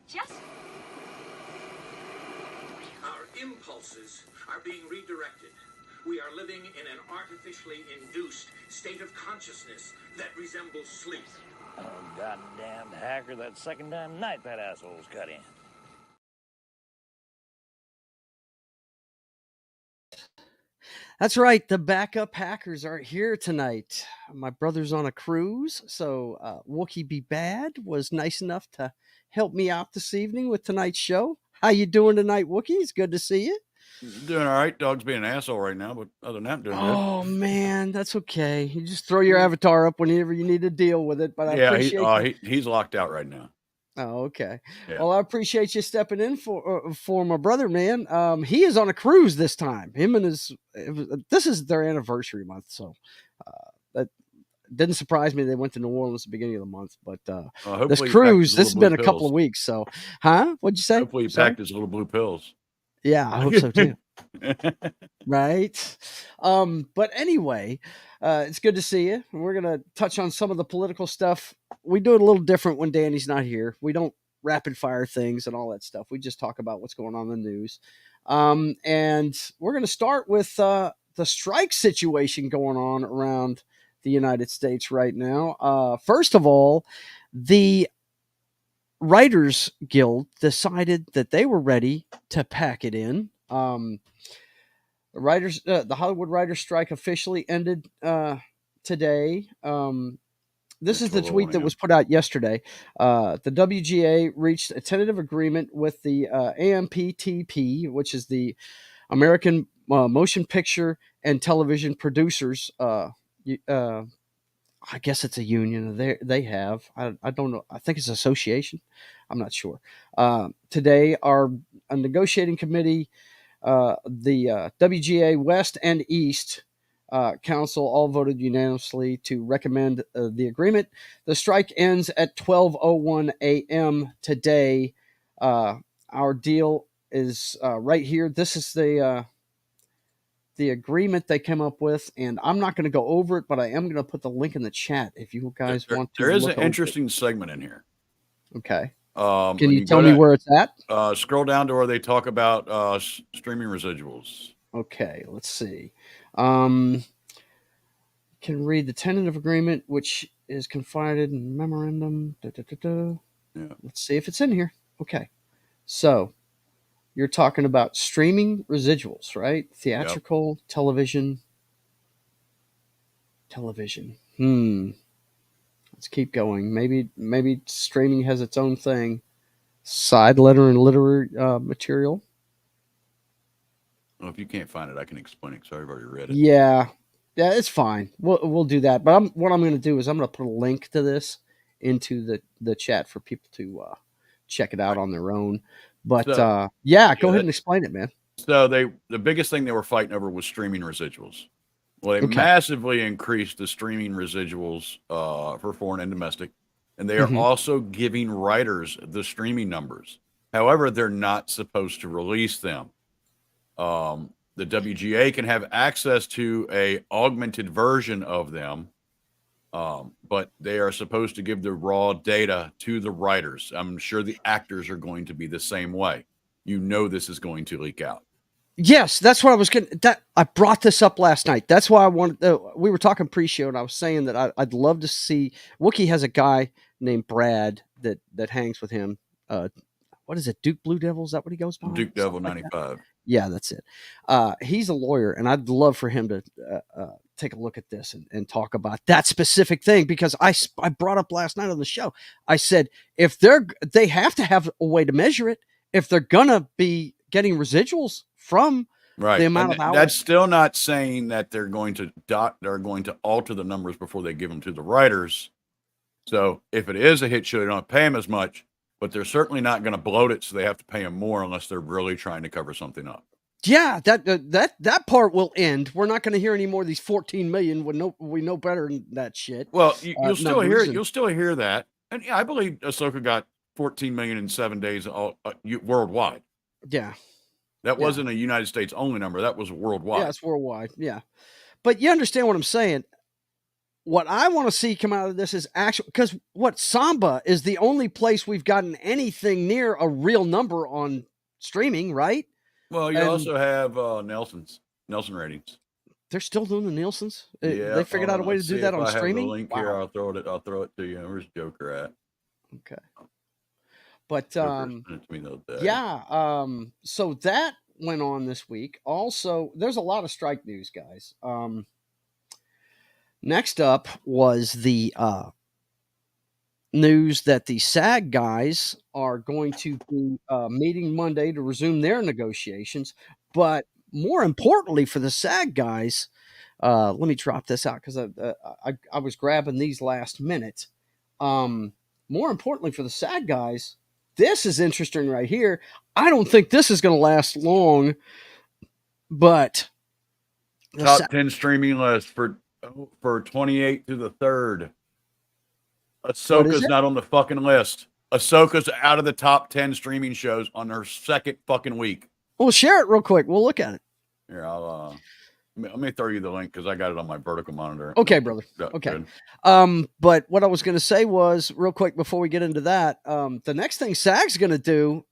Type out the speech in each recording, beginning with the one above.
Just... Our impulses are being redirected. We are living in an artificially induced state of consciousness that resembles sleep. Oh, goddamn hacker, that second time tonight that asshole's cut in. That's right. The backup hackers are here tonight. My brother's on a cruise, so Wookie Be Bad was nice enough to help me out this evening with tonight's show. How you doing tonight, Wookie? It's good to see you. Doing all right. Dog's being an asshole right now, but other than that, I'm doing good. Oh man, that's okay. You just throw your avatar up whenever you need to deal with it. But I appreciate he's locked out right now. Oh, okay. Yeah. Well, I appreciate you stepping in for my brother, man. He is on a cruise this time. This is their anniversary month, so that didn't surprise me. They went to New Orleans at the beginning of the month, but this cruise, this has been a couple of weeks. So, What'd you say? Hopefully, he packed his little blue pills. Yeah, I hope so too. Right. But anyway, it's good to see you. We're gonna touch on some of the political stuff. We do it a little different when Danny's not here. We don't rapid fire things and all that stuff. We just talk about what's going on in the news. And we're gonna start with the strike situation going on around the United States right now. First of all, the Writers Guild decided that they were ready to pack it in. The Hollywood writers' strike officially ended today. This is the tweet that was put out yesterday. The WGA reached a tentative agreement with the AMPTP, which is the American Motion Picture and Television Producers. I guess it's a union they have. I don't know. I think it's an association. I'm not sure. Today, a negotiating committee, the WGA West and East Council all voted unanimously to recommend the agreement. The strike ends at 12:01 a.m. today. Our deal is right here. This is the agreement they came up with, and I'm not going to go over it, but I am going to put the link in the chat if you guys want to. There is an interesting segment in here. Okay. Can you tell me where it's at? Scroll down to where they talk about streaming residuals. Okay, let's see. Can read the tentative agreement, which is confided in memorandum. Yeah. Let's see if it's in here. Okay. So you're talking about streaming residuals, right? Theatrical, yep. Television. Let's keep going. Maybe streaming has its own thing. Side letter and literary material. Well, if you can't find it, I can explain it. Sorry, I've already read it. Yeah, it's fine. We'll do that. But what I'm going to do is I'm going to put a link to this into the chat for people to check it out on their own. But go ahead and explain it, man. So the biggest thing they were fighting over was streaming residuals. Well, they massively increased the streaming residuals for foreign and domestic, and they are also giving writers the streaming numbers. However, they're not supposed to release them. The WGA can have access to a augmented version of them, but they are supposed to give the raw data to the writers. I'm sure the actors are going to be the same way. You know this is going to leak out. Yes, that's what I was going to... I brought this up last night. That's why I wanted... we were talking pre-show, and I was saying that I'd love to see... Wookie has a guy named Brad that hangs with him. What is it? Duke Blue Devil? Is that what he goes by? Duke Devil 95. Yeah, that's it. He's a lawyer, and I'd love for him to take a look at this and talk about that specific thing, because I brought up last night on the show. I said, if they have to have a way to measure it if they're going to be getting residuals from the amount of hours. That's still not saying that they're going to alter the numbers before they give them to the writers. So if it is a hit show, they don't pay them as much, but they're certainly not going to bloat it, so they have to pay them more unless they're really trying to cover something up. Yeah, that part will end. We're not going to hear any more of these 14 million. We know better than that shit. Well, you'll still hear it. You'll still hear that, and yeah, I believe Ahsoka got 14 million in 7 days worldwide. Yeah. That wasn't a United States only number. That was worldwide. Yeah, it's worldwide. Yeah. But you understand what I'm saying. what I want to see come out of this is actual, because what Samba is the only place we've gotten anything near a real number on streaming, right? Well, you And also have Nelson ratings. they're still doing the Nielsen's. Yeah, They figured out a way to let's do see that if on I have streaming. the link here. I'll throw it to you. Where's Joker at? Okay. But Joker sent it to me the other day. yeah, so that went on this week. Also, there's a lot of strike news, guys. Next up was the news that the SAG guys are going to be meeting Monday to resume their negotiations. But more importantly for the SAG guys, let me drop this out because I was grabbing these last minute. More importantly for the SAG guys, this is interesting right here. I don't think this is going to last long, but top 10 streaming list for 28 to the 3rd. Ahsoka's not on the fucking list. Ahsoka's out of the top 10 streaming shows on her second fucking week. Well, share it real quick. We'll look at it. Here, let me throw you the link because I got it on my vertical monitor. Okay, brother. Okay. But what I was going to say was, real quick before we get into that, the next thing SAG's going to do,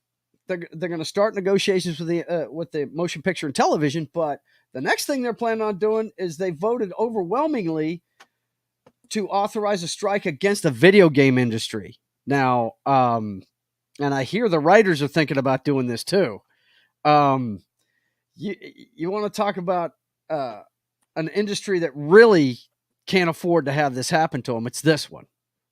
they're going to start negotiations with the motion picture and television. But the next thing they're planning on doing is they voted overwhelmingly to authorize a strike against the video game industry. Now, and I hear the writers are thinking about doing this too. You want to talk about an industry that really can't afford to have this happen to them? It's this one,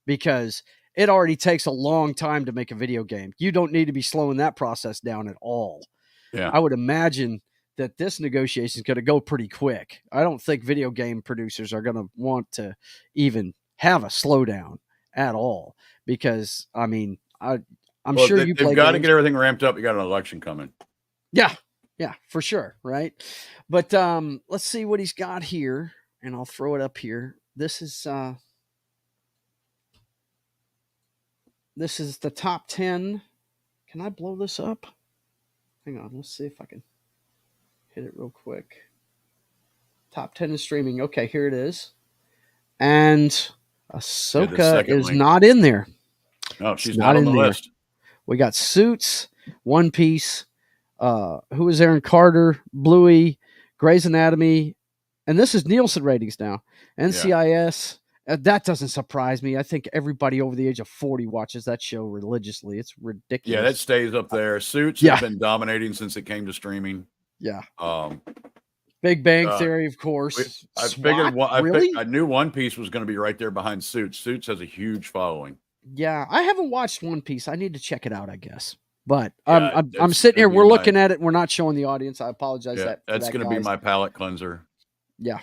because it already takes a long time to make a video game. You don't need to be slowing that process down at all. Yeah, I would imagine that this negotiation is going to go pretty quick. I don't think video game producers are going to want to even have a slowdown at all, because I mean, I'm sure you've got to get everything ramped up. You got an election coming. Yeah, for sure, right? But let's see what he's got here, and I'll throw it up here. This is the top 10. Can I blow this up? Hang on, let's see if I can hit it real quick. Top 10 in streaming. Okay, here it is. And Ahsoka is not in there. No, she's not on the list. We got Suits, One Piece, who is Aaron Carter, Bluey, Grey's Anatomy, and this is Nielsen ratings now. NCIS. That doesn't surprise me. I think everybody over the age of 40 watches that show religiously. It's ridiculous. Yeah, that stays up there. Suits has been dominating since it came to streaming. Yeah. Big Bang Theory, of course. I knew One Piece was going to be right there behind Suits. Suits has a huge following. Yeah, I haven't watched One Piece. I need to check it out, I guess. But I'm sitting here. We're looking at it. We're not showing the audience. I apologize. Yeah, that's going to be my palate cleanser. Yeah.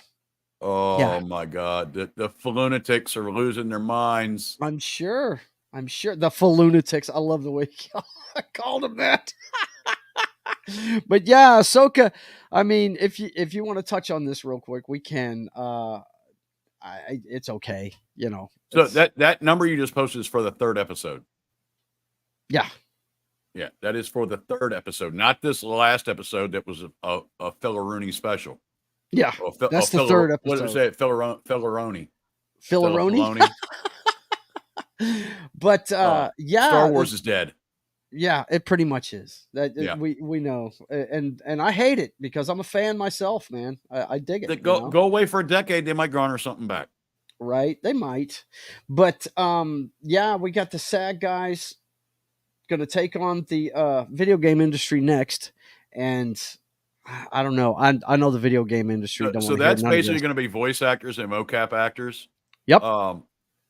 Oh my God. The lunatics are losing their minds. I'm sure. The lunatics. I love the way I called them that. But yeah, Ahsoka. I mean, if you want to touch on this real quick, we can. It's okay. So that number you just posted is for the 3rd episode. Yeah. Yeah, that is for the 3rd episode, not this last episode that was a Filleroni special. Yeah, that's the 3rd episode. What did we say? Filleroni. Filleroni. But yeah, Star Wars is dead. Yeah, it pretty much is. We know, and I hate it because I'm a fan myself, man. I dig it. Go away for a decade, they might garner something back. Right, they might. But yeah, we got the SAG guys going to take on the video game industry next, and I don't know. I know the video game industry. So that's basically going to be voice actors and mocap actors. Yep.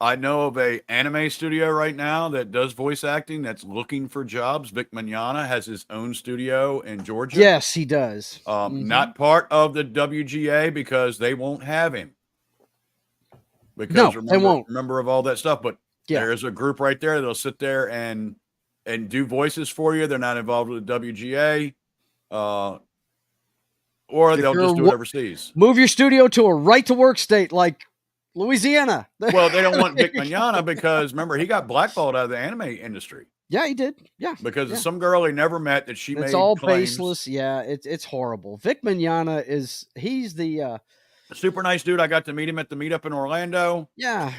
I know of a anime studio right now that does voice acting that's looking for jobs. Vic Mignogna has his own studio in Georgia. Yes, he does. Not part of the WGA because they won't have him. Because they won't. Remember of all that stuff, but there's a group right there that'll sit there and do voices for you. They're not involved with the WGA. Or they'll just do it overseas. Move your studio to a right-to-work state like Louisiana. Well, they don't want Vic Mignogna because, remember, he got blackballed out of the anime industry. Yeah, he did. Yeah. Because of some girl he never met that she made It's all claims. baseless. Yeah, it's horrible. Vic Mignogna he's the Super nice dude. I got to meet him at the meetup in Orlando. Yeah.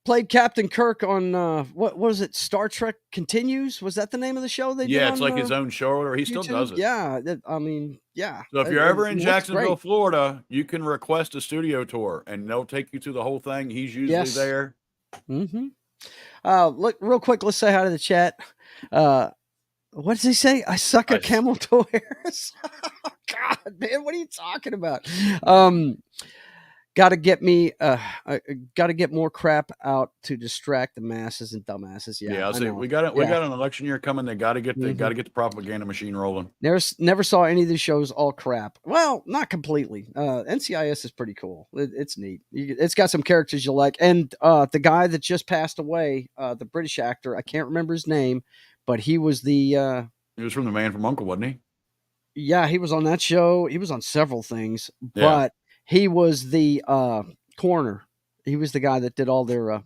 Played Captain Kirk on what was it? Star Trek Continues? Was that the name of the show they did? Yeah, it's like his own show, or he still does it. Yeah, I mean, yeah. So if you're ever in Jacksonville, great. Florida, you can request a studio tour, and they'll take you through the whole thing. He's usually there. Mm-hmm. Look, real quick, let's say hi to the chat. What does he say? I suck at camel toe hairs. Oh, God, man, what are you talking about? Got to get me. Got to get more crap out to distract the masses and dumbasses. Yeah, I'll say we got an election year coming. They got to get the got to get the propaganda machine rolling. Never saw any of these shows. All crap. Well, not completely. NCIS is pretty cool. It's neat. It's got some characters you like, and the guy that just passed away, the British actor. I can't remember his name, but he was the. He was from The Man from U.N.C.L.E., wasn't he? Yeah, he was on that show. He was on several things, but he was the coroner. He was the guy that did all their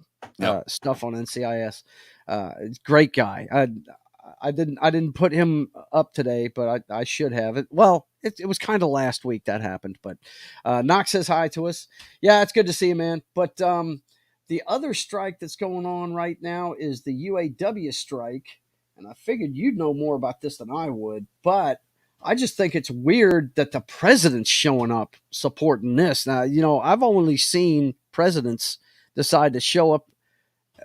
stuff on NCIS. Great guy. I didn't put him up today, but I should have it. Well, it was kind of last week that happened, but Knox says hi to us. Yeah, it's good to see you, man. But the other strike that's going on right now is the UAW strike. And I figured you'd know more about this than I would, but I just think it's weird that the president's showing up supporting this. Now, I've only seen presidents decide to show up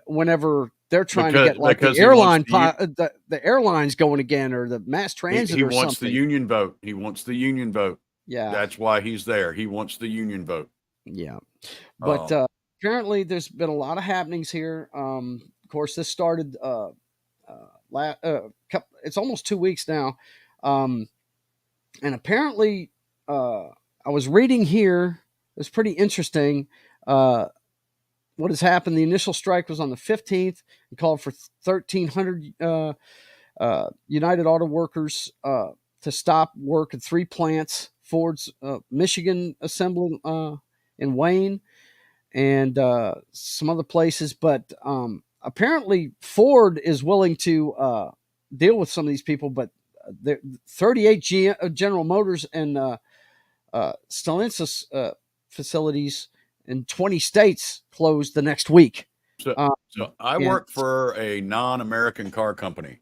whenever they're trying to get like the airline, the airlines going again, or the mass transit. He or wants something. the union vote. He wants the union vote. Yeah, that's why he's there. He wants the union vote. Yeah, but apparently there's been a lot of happenings here. Of course, this started. It's almost 2 weeks now, and apparently, I was reading here. It's pretty interesting. What has happened? The initial strike was on the 15th and called for 1,300 United Auto Workers to stop work at 3 plants: Ford's Michigan assembly in Wayne, and some other places, but. Apparently, Ford is willing to deal with some of these people, but 38 General Motors and Stellantis facilities in 20 states closed the next week. So I work for a non-American car company.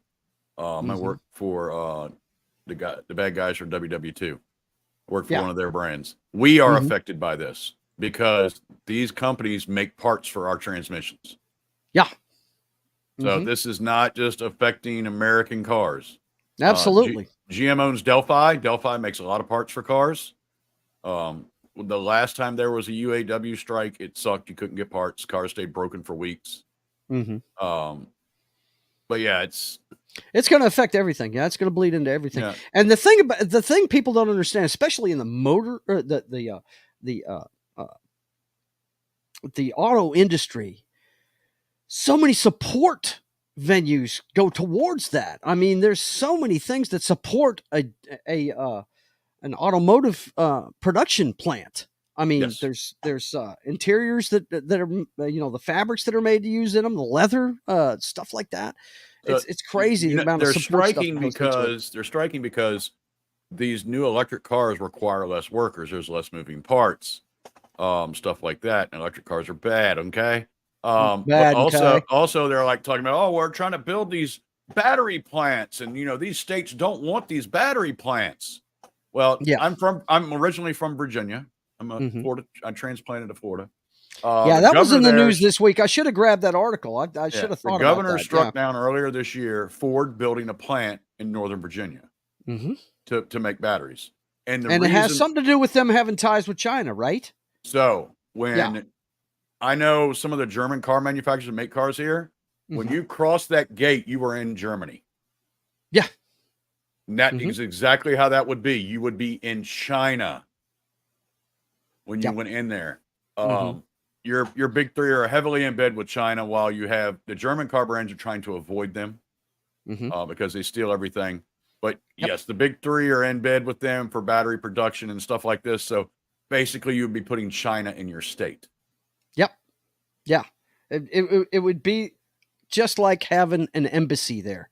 I work for the bad guys from WW2. I work for one of their brands. We are affected by this because these companies make parts for our transmissions. Yeah. So this is not just affecting American cars. Absolutely. GM owns Delphi. Delphi makes a lot of parts for cars. The last time there was a UAW strike, it sucked. You couldn't get parts. Cars stayed broken for weeks. But yeah, it's going to affect everything. Yeah, it's going to bleed into everything. Yeah. And the thing people don't understand, especially in the motor, or the auto industry. So many support venues go towards that. I mean, there's so many things that support an automotive production plant. I mean, there's interiors that are the fabrics that are made to use in them, the leather stuff like that. It's crazy the amount of support they're striking because these new electric cars require less workers. There's less moving parts, stuff like that. And electric cars are bad. Okay. But also they're like talking about, we're trying to build these battery plants, and these states don't want these battery plants. Well, I'm originally from Virginia. I'm a Florida. I transplanted to Florida. That was in the news this week. I should have grabbed that article. I should have thought about that. The governor struck down earlier this year Ford building a plant in Northern Virginia to make batteries, and it has something to do with them having ties with China, right? So when I know some of the German car manufacturers that make cars here. When you cross that gate, you were in Germany. Yeah. And that is exactly how that would be. You would be in China when you went in there. Your big three are heavily in bed with China, while you have the German car brands are trying to avoid them because they steal everything. But yes, the big three are in bed with them for battery production and stuff like this. So basically, you would be putting China in your state. Yep. Yeah. It would be just like having an embassy there.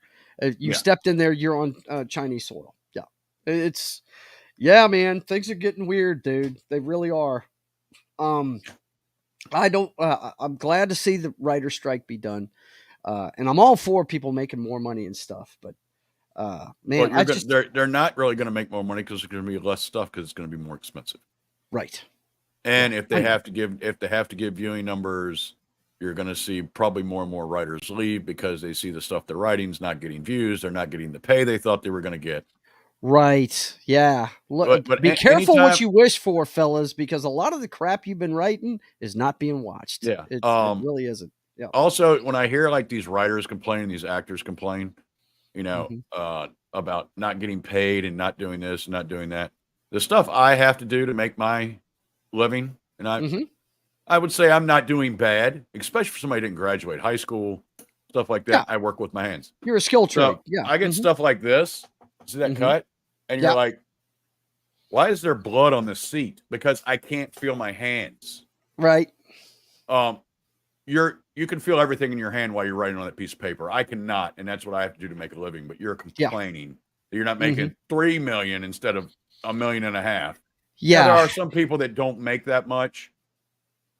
You stepped in there, you're on Chinese soil. Yeah. Man, things are getting weird, dude. They really are. I don't. I'm glad to see the writer strike be done, and I'm all for people making more money and stuff. But man, Well, they're not really going to make more money because there's going to be less stuff because it's going to be more expensive. Right. And Yeah, if they have to give viewing numbers, you're going to see probably more and more writers leave because they see the stuff they're writing's not getting views. They're not getting the pay they thought they were going to get. Right. Yeah. Look, But be careful anytime, what you wish for, fellas, because a lot of the crap you've been writing is not being watched. yeah. It really isn't. Yeah. Also, when I hear like these writers complain, these actors complain, about not getting paid and not doing this and not doing that, the stuff I have to do to make my living, and I would say I'm not doing bad, especially for somebody who didn't graduate high school, stuff like that. Yeah. I work with my hands. You're a skill trade. So Yeah. I get stuff like this. See that cut? And you're Yeah. like, why is there blood on the seat? Because I can't feel my hands. Right. You can feel everything in your hand while you're writing on that piece of paper. I cannot, and that's what I have to do to make a living. But you're complaining that you're not making $3 million instead of $1.5 million. Yeah. Now, there are some people that don't make that much.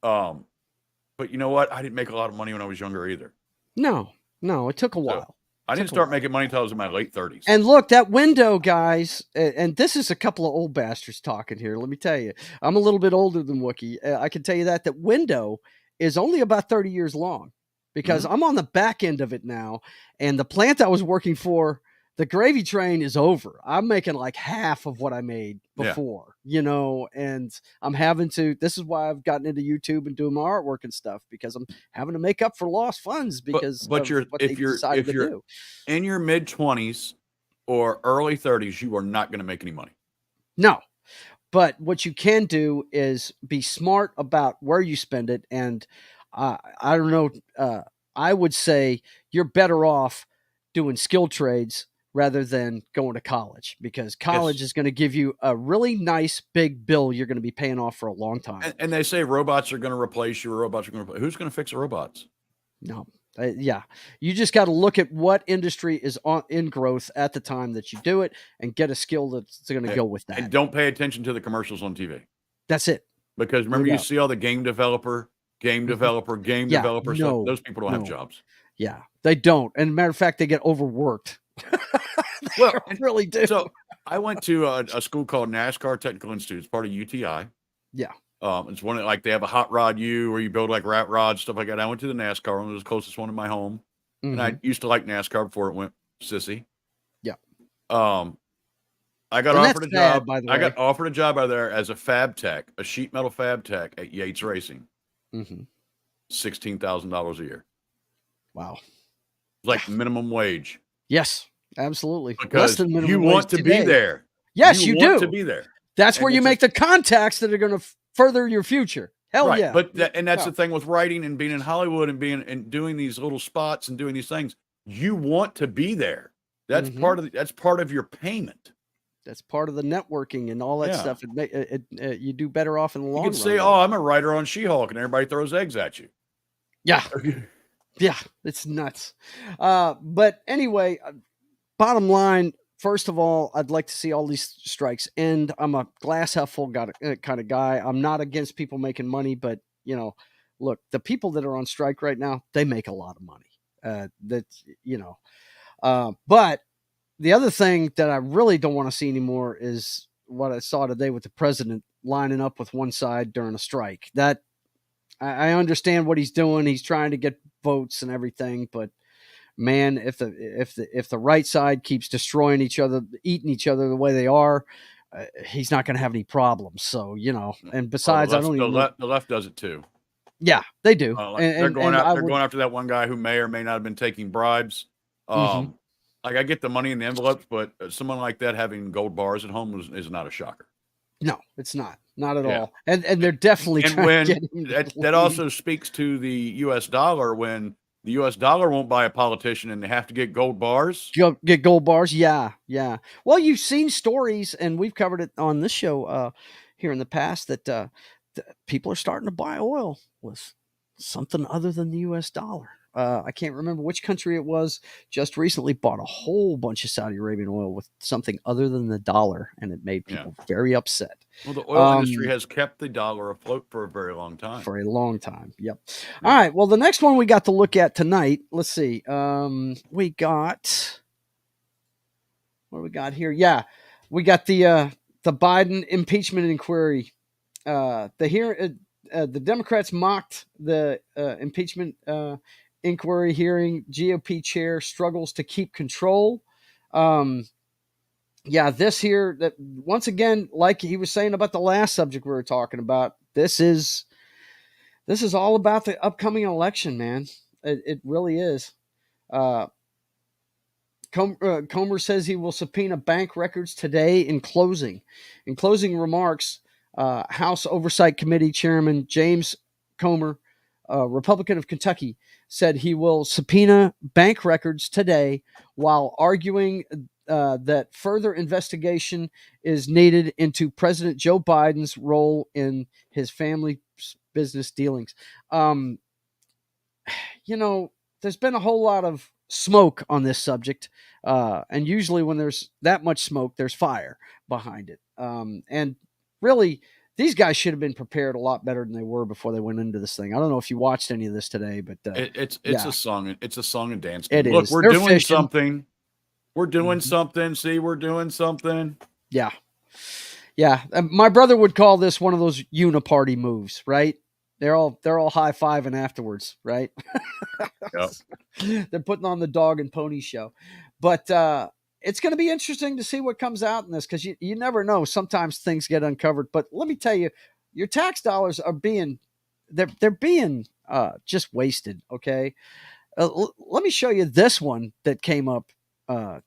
But you know what? I didn't make a lot of money when I was younger either. No, it took a while. I didn't start making money until I was in my late 30s. And look, that window, guys, and this is a couple of old bastards talking here. Let me tell you, I'm a little bit older than Wookie. I can tell you that window is only about 30 years long because I'm on the back end of it now. And the plant I was working for, the gravy train is over. I'm making like half of what I made before, and I'm having to, this is why I've gotten into YouTube and doing my artwork and stuff, because I'm having to make up for lost funds because if you're in your mid 20s or early 30s, you are not going to make any money. No. But what you can do is be smart about where you spend it. And I don't know. I would say you're better off doing skill trades rather than going to college, because college is going to give you a really nice big bill you're going to be paying off for a long time. And they say robots are going to replace you. Who's going to fix the robots? No. You just got to look at what industry is in growth at the time that you do it and get a skill that's going to go with that. And don't pay attention to the commercials on TV. That's it. Because remember, you see all the game developer. No, Those people don't have jobs. Yeah, they don't. And matter of fact, they get overworked. Well, really do. So I went to a school called NASCAR Technical Institute. It's part of UTI. Yeah. It's one like they have a hot rod where you build like rat rods, stuff like that. I went to the NASCAR one. It was the closest one in my home. And I used to like NASCAR before it went sissy. Yeah. I got offered a job. By the way. I got offered a job out there as a fab tech, a sheet metal fab tech at Yates Racing. $16,000 a year. Wow. Like minimum wage. Yes, absolutely. Because you want to be there. Yes, you do. Want to be there. That's where you make the contacts that are going to further your future. Hell yeah. But that's the thing with writing and being in Hollywood and doing these little spots and doing these things. You want to be there. That's part of your payment. That's part of the networking and all that stuff. You do better off in the long run. You can say, "Oh, I'm a writer on She-Hulk," and everybody throws eggs at you. Yeah. Yeah, it's nuts. But anyway, bottom line, first of all, I'd like to see all these strikes end. I'm a glass half full kind of guy. I'm not against people making money, but look, the people that are on strike right now, they make a lot of money. But the other thing that I really don't want to see anymore is what I saw today with the president lining up with one side during a strike. That I understand what he's doing. He's trying to get votes and everything, but man, if the right side keeps destroying each other, eating each other the way they are, he's not going to have any problems. So, and besides, the left does it too. Yeah, they do. They're going after that one guy who may or may not have been taking bribes. Like I get the money in the envelopes, but someone like that having gold bars at home is not a shocker. No, it's not at all. And they're definitely trying to get him that also speaks to the U.S. dollar. When the U.S. dollar won't buy a politician and they have to get gold bars. Get gold bars. Yeah. Well, you've seen stories, and we've covered it on this show here in the past, that people are starting to buy oil with something other than the U.S. dollar. I can't remember which country it was, just recently bought a whole bunch of Saudi Arabian oil with something other than the dollar, and it made people very upset. Well, the oil industry has kept the dollar afloat for a very long time. For a long time. Yep. Yeah. All right. Well, the next one we got to look at tonight, let's see. We got, what do we got here? Yeah. We got the Biden impeachment inquiry. The Democrats mocked the impeachment inquiry hearing. GOP chair struggles to keep control. This here, that once again, like he was saying about the last subject we were talking about, this is all about the upcoming election, man. It really is. Comer says he will subpoena bank records today in closing. In closing remarks, House Oversight Committee Chairman James Comer, Republican of Kentucky, said he will subpoena bank records today while arguing that further investigation is needed into President Joe Biden's role in his family's business dealings. There's been a whole lot of smoke on this subject. And usually when there's that much smoke, there's fire behind it. And really, these guys should have been prepared a lot better than they were before they went into this thing. I don't know if you watched any of this today, but it's a song. It's a song and dance. Look, we're doing fishing. Something. We're doing something. See, we're doing something. Yeah. Yeah. My brother would call this one of those uniparty moves, right? They're all high-fiving afterwards, right? Yep. They're putting on the dog and pony show. But it's going to be interesting to see what comes out in this, because you never know. Sometimes things get uncovered. But let me tell you, your tax dollars are being just wasted, okay? Let me show you this one that came up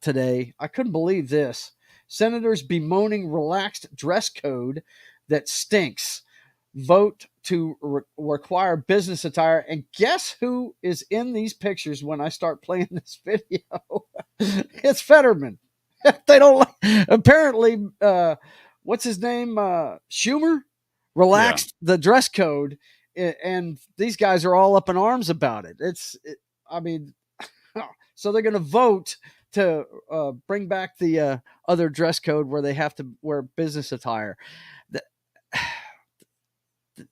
today. I couldn't believe this. Senators bemoaning relaxed dress code that stinks. Vote to require business attire. And guess who is in these pictures when I start playing this video? It's Fetterman. They don't apparently, what's his name? Schumer relaxed the dress code, and these guys are all up in arms about it. So they're going to vote to bring back the other dress code where they have to wear business attire.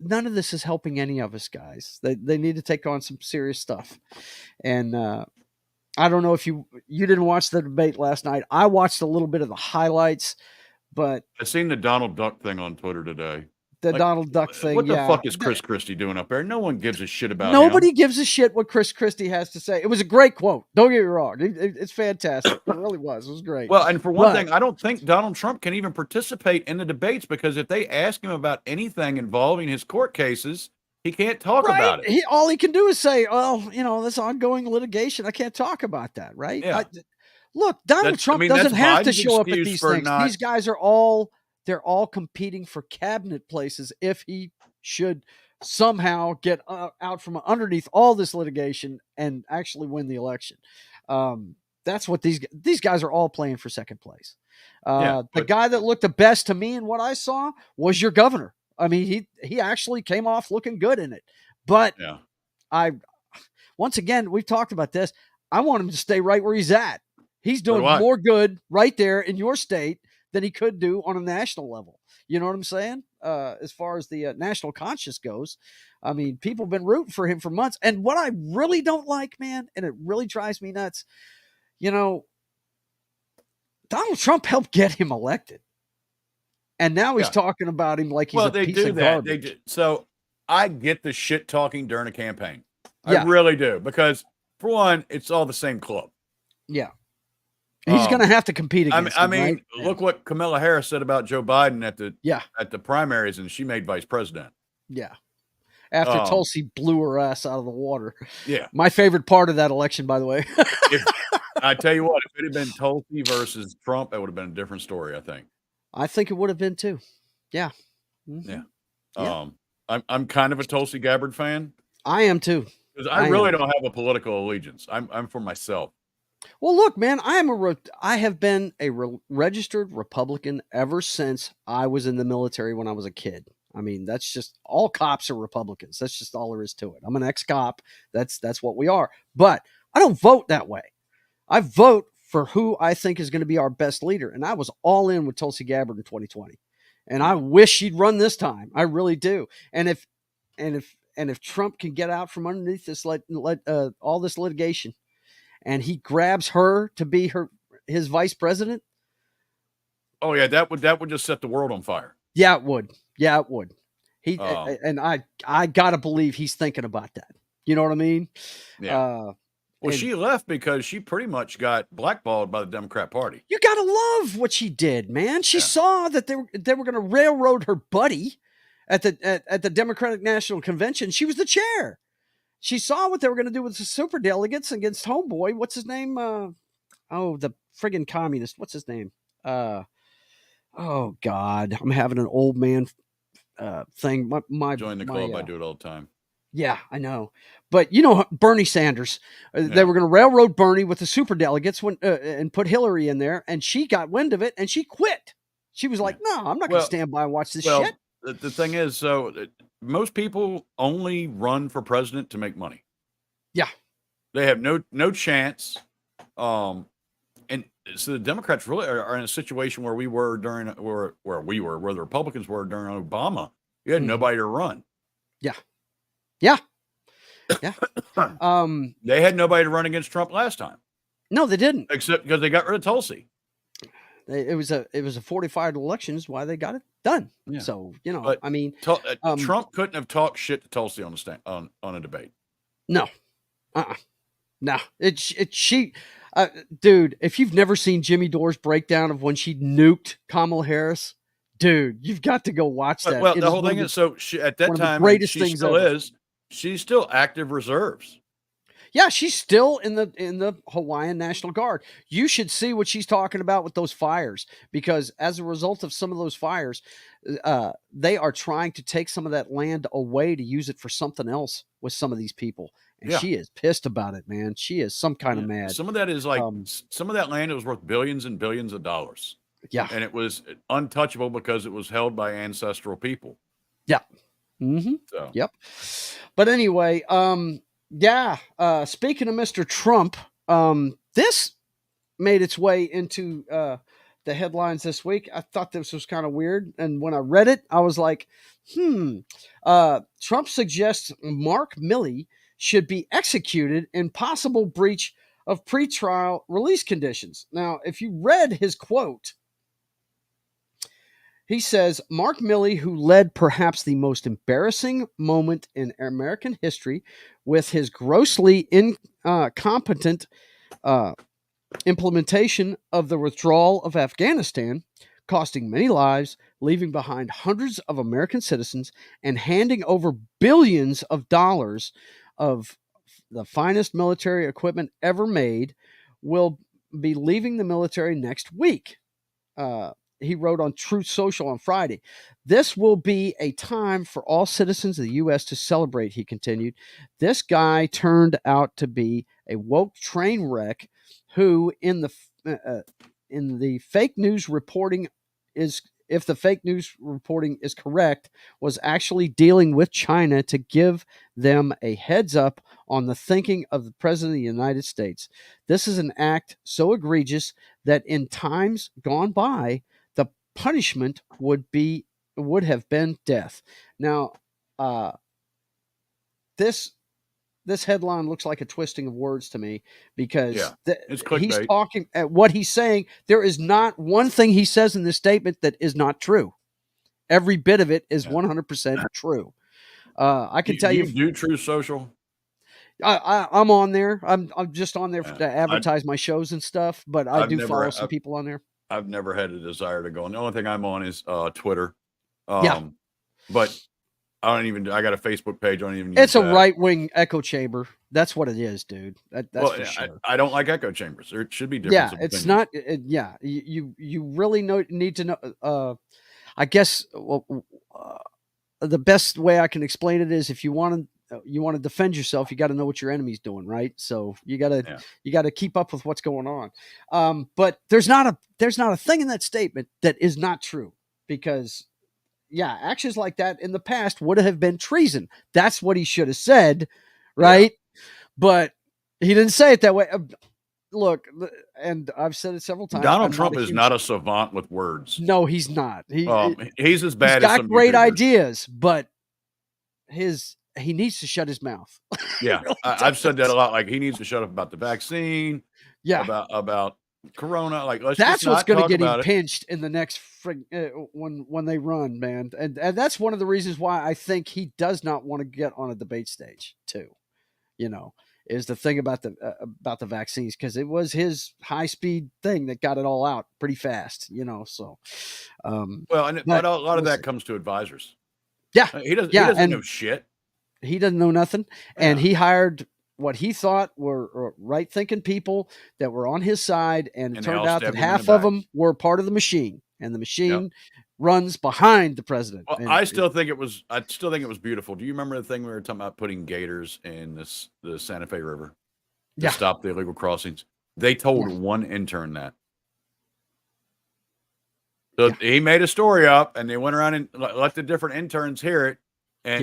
None of this is helping any of us, guys. They need to take on some serious stuff. And I don't know if you didn't watch the debate last night. I watched a little bit of the highlights, but I seen the Donald Duck thing on Twitter today. Donald Duck thing. What the fuck is Chris Christie doing up there? No one gives a shit about Nobody gives a shit what Chris Christie has to say. It was a great quote. Don't get me wrong. It's fantastic. It really was. It was great. Well, and for one thing, I don't think Donald Trump can even participate in the debates, because if they ask him about anything involving his court cases, he can't talk about it. All he can do is say, this ongoing litigation, I can't talk about that, right? Yeah. Look, Donald Trump doesn't have to show up at these things. These guys are all competing for cabinet places if he should somehow get out from underneath all this litigation and actually win the election. That's what these guys are all playing for second place. The guy that looked the best to me in what I saw was your governor. I mean, he actually came off looking good in it. But once again, we've talked about this. I want him to stay right where he's at. He's doing more good right there in your state than he could do on a national level. You know what I'm saying? As far as the national conscience goes, I mean, people have been rooting for him for months. And what I really don't like, man, and it really drives me nuts, Donald Trump helped get him elected. And now he's talking about him like he's a piece of garbage. So I get the shit talking during a campaign. I really do. Because, for one, it's all the same club. Yeah. He's going to have to compete against him, right? Look what Kamala Harris said about Joe Biden at the primaries, and she made vice president. Yeah. After Tulsi blew her ass out of the water. Yeah. My favorite part of that election, by the way. I tell you what, if it had been Tulsi versus Trump, it would have been a different story, I think. I think it would have been too. Yeah. Mm-hmm. Yeah. I'm kind of a Tulsi Gabbard fan. I am too. Because I really don't have a political allegiance. I'm for myself. Well, look, man, I have been a registered Republican ever since I was in the military when I was a kid. I mean, that's just all cops are Republicans. That's just all there is to it. I'm an ex-cop. That's what we are. But I don't vote that way. I vote for who I think is going to be our best leader. And I was all in with Tulsi Gabbard in 2020. And I wish she'd run this time. I really do. And if Trump can get out from underneath this all this litigation, and he grabs her to be his vice president. Oh yeah, that would just set the world on fire. Yeah, it would. Yeah, it would. And I gotta believe he's thinking about that. You know what I mean? Yeah. Well, she left because she pretty much got blackballed by the Democrat Party. You gotta love what she did, man. She saw that they were going to railroad her buddy at the Democratic National Convention. She was the chair. She saw what they were going to do with the super delegates against homeboy. What's his name? The friggin' communist. What's his name? Oh God, I'm having an old man thing. Join the club. I do it all the time. Yeah, I know. But Bernie Sanders, they were going to railroad Bernie with the super delegates and put Hillary in there, and she got wind of it and she quit. She was like, "No, I'm not going to stand by and watch this shit." The thing is, most people only run for president to make money. Yeah, they have no chance. And so the Democrats really are in a situation where we were during where the Republicans were during Obama. You had nobody to run. Yeah. They had nobody to run against Trump last time. No, they didn't. Except because they got rid of Tulsi. It was a 45 elections why they got it done. Yeah. So, but I mean, Trump couldn't have talked shit to Tulsi on a debate. No. No. Dude, if you've never seen Jimmy Dore's breakdown of when she nuked Kamala Harris, dude, you've got to go watch that. Well, the whole thing is, she, at that time, she still is. She's still active reserves. Yeah, she's still in the Hawaiian National Guard. You should see what she's talking about with those fires, because as a result of some of those fires, they are trying to take some of that land away to use it for something else with some of these people. And she is pissed about it, man. She is some kind of mad. Some of that is like some of that land was worth billions and billions of dollars. Yeah. And it was untouchable because it was held by ancestral people. Yeah. Mm-hmm. So. Yep. But anyway, speaking of Mr. Trump, this made its way into the headlines this week. I thought this was kind of weird. And when I read it, I was like, Trump suggests Mark Milley should be executed in possible breach of pretrial release conditions. Now, if you read his quote, he says, Mark Milley, who led perhaps the most embarrassing moment in American history with his grossly incompetent implementation of the withdrawal of Afghanistan, costing many lives, leaving behind hundreds of American citizens, and handing over billions of dollars of the finest military equipment ever made, will be leaving the military next week. He wrote on Truth Social on Friday. This will be a time for all citizens of the U.S. to celebrate, he continued. This guy turned out to be a woke train wreck who, in the fake news reporting is, if the fake news reporting is correct, was actually dealing with China to give them a heads up on the thinking of the President of the United States. This is an act so egregious that in times gone by, the punishment would have been death. Now, this headline looks like a twisting of words to me, because he's talking at what he's saying. There is not one thing he says in this statement that is not true. Every bit of it is 100% true. I can tell you. Do Truth Social? I'm on there. I'm just on there to advertise my shows and stuff, but I do follow some people on there. I've never had a desire to go on. The only thing I'm on is Twitter. But I got a Facebook page. I don't even use It's a right-wing echo chamber. That's what it is, dude. That's for sure. I don't like echo chambers. There should be difference. Yeah, it's not. You really need to know. I guess the best way I can explain it is, if you want to defend yourself, you got to know what your enemy's doing, right? So you got to keep up with what's going on. But there's not a thing in that statement that is not true, because actions like that in the past would have been treason. That's what he should have said, right? Yeah. But he didn't say it that way. Look, and I've said it several times. Donald Trump is not a savant with words. No, he's not. He's as bad as some got great YouTubers. Ideas, but he needs to shut his mouth. Yeah, really I've said that a lot. Like, he needs to shut up about the vaccine. Yeah, about Corona. Like, that's what's going to get him pinched in the next when they run, man. And that's one of the reasons why I think he does not want to get on a debate stage too. Is the thing about the vaccines, because it was his high speed thing that got it all out pretty fast. So well, and but a lot of that comes to advisors. Yeah, he doesn't know shit. He doesn't know nothing, and he hired what he thought were right-thinking people that were on his side, and it turned out that half of them were part of the machine, and the machine runs behind the president. Well, I still think it was beautiful. Do you remember the thing we were talking about, putting gators in the Santa Fe River to stop the illegal crossings? They told one intern that. So he made a story up, and they went around and let the different interns hear it.